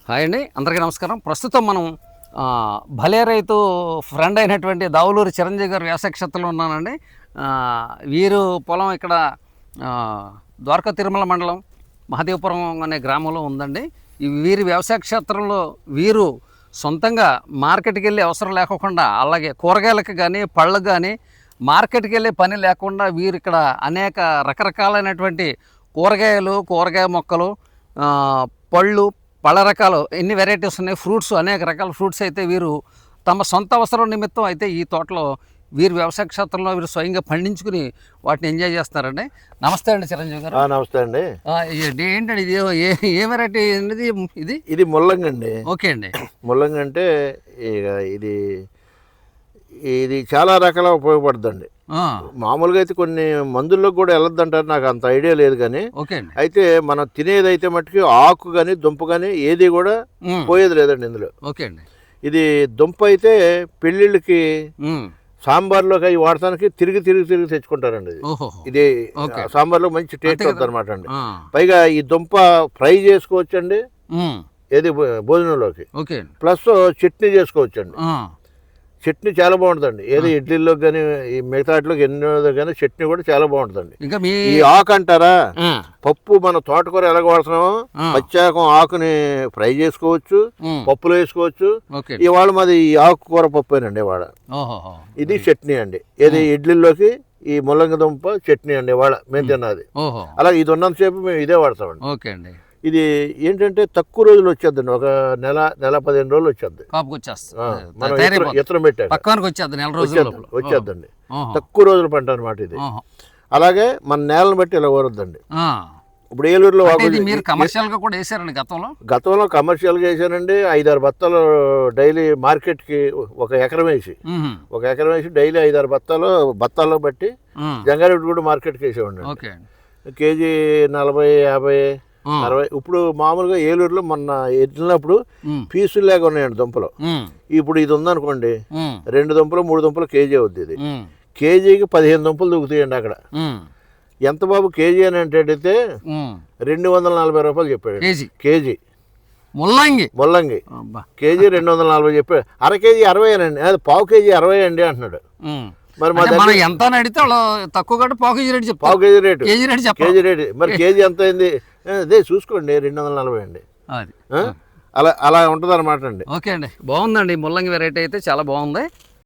Hi అండి, అందరికీ నమస్కారం. ప్రస్తుతం మనం భలే రైతు ఫ్రెండ్ అయినటువంటి దావులూరి చిరంజీవి గారు వ్యవసాయ క్షేత్రంలో ఉన్నానండి. వీరు పొలం ఇక్కడ ద్వారకా తిరుమల మండలం మహదేవపురం అనే గ్రామంలో ఉందండి. వీరి వ్యవసాయ క్షేత్రంలో వీరు సొంతంగా మార్కెట్కి వెళ్ళే అవసరం లేకుండా, అలాగే కూరగాయలకు కానీ పళ్ళకు కానీ మార్కెట్కి వెళ్ళే పని లేకుండా వీరు ఇక్కడ అనేక రకరకాలైనటువంటి కూరగాయ మొక్కలు, పళ్ళు, పళ్ళ రకాలు ఎన్ని వెరైటీస్ ఉన్నాయి, ఫ్రూట్స్ అనేక రకాల ఫ్రూట్స్ అయితే వీరు తమ సొంత అవసరం నిమిత్తం అయితే ఈ తోటలో వీరు వ్యవసాయ క్షేత్రంలో వీరు స్వయంగా పండించుకుని వాటిని ఎంజాయ్ చేస్తారండి. నమస్తే అండి చిరంజీవి గారు. నమస్తే అండి. ఏంటండి ఇది ఏ వెరైటీ అనేది? ఇది ముల్లంగి అండి. ఓకే అండి. ముల్లంగి అంటే ఇది ఇది చాలా రకాల ఉపయోగపడుతుందండి. మామూలుగా అయితే కొన్ని మందుల్లో కూడా వెళ్ళొద్దంటారు, నాకు అంత ఐడియా లేదు కానీ. అయితే మనం తినేది అయితే మట్టుకి ఆకు కానీ దుంప కానీ ఏది కూడా పోయేది లేదండి ఇందులో. ఓకే అండి. ఇది దుంప అయితే పెళ్ళిళ్ళకి సాంబార్లోకి అవి వాడటానికి తిరిగి తెచ్చుకుంటారండి. ఇది సాంబార్లో మంచి టేస్ట్ వస్తుంది అనమాట అండి. పైగా ఈ దుంప ఫ్రై చేసుకోవచ్చు అండి, ఏది భోజనంలోకి, ప్లస్ చట్నీ చేసుకోవచ్చు అండి. చట్నీ చాలా బాగుంటుందండి. ఏది ఇడ్లీలోకి కానీ ఈ మిగతా వాటిలోకి ఎన్నో కానీ చట్నీ కూడా చాలా బాగుంటుందండి. ఈ ఆకు అంటారా, పప్పు మన తోటకూర ఎలాగ వాడుతున్నామో పచ్చాకం ఆకుని ఫ్రై చేసుకోవచ్చు, పప్పులో వేసుకోవచ్చు. ఇవాళ మాది ఈ ఆకుకూర పప్పునండి ఇవాళ. ఇది చట్నీ అండి. ఏది ఇడ్లీలోకి ఈ ముల్లంగి దుంప చట్నీ అండి ఇవాళ మేము తిన్నది. అలా ఇది ఉన్నంతసేపు మేము ఇదే వాడతామండి. ఓకే అండి. ఇది ఏంటంటే తక్కువ రోజులు వచ్చేద్దండి, ఒక నెల 15 రోజులు వచ్చేద్ది. మనం ఇతరం వచ్చేద్దండి. తక్కువ రోజుల పంట అనమాట ఇది. అలాగే మన నేలను బట్టి ఇలా ఊరద్దండి. ఇప్పుడు ఏలూరులో గతంలో కమర్షియల్ గా వేసానండి. 5-6 బత్తాలు డైలీ మార్కెట్ కి ఒక ఎకరం వేసి డైలీ 5-6 బత్తాల్లో బట్టి జంగారెడ్డి కూడా మార్కెట్ కి వేసేవాడి. కేజీ 40-50 60. ఇప్పుడు మామూలుగా ఏలూరులో మొన్న వెళ్ళినప్పుడు పీసులు లేక ఉన్నాయండి దుంపలు. ఇప్పుడు ఇది ఉందనుకోండి, 2 దుంపలు 3 దుంపలు కేజీ అవుద్ది. ఇది కేజీకి 15 దుంపలు దూకుతాయండి అక్కడ. ఎంత బాబు కేజీ అని అంటే 240 రూపాయలు చెప్పాడు కేజీ. ముల్లంగి కేజీ 240 చెప్పాడు. అర కేజీ 60 అండి, అది పావు కేజీ 60 అండి అంటున్నాడు. మరి ఎంత అడిగితే తక్కువ పావు కేజీ రేటు కేజీ రేటు మరి కేజీ ఎంత అయింది అదే చూసుకోండి, 240 అండి. అలా ఉంటుంది అనమాట అండి. ఓకే అండి, బాగుందండి. ముల్లంగి వెరైటీ అయితే చాలా బాగుంది.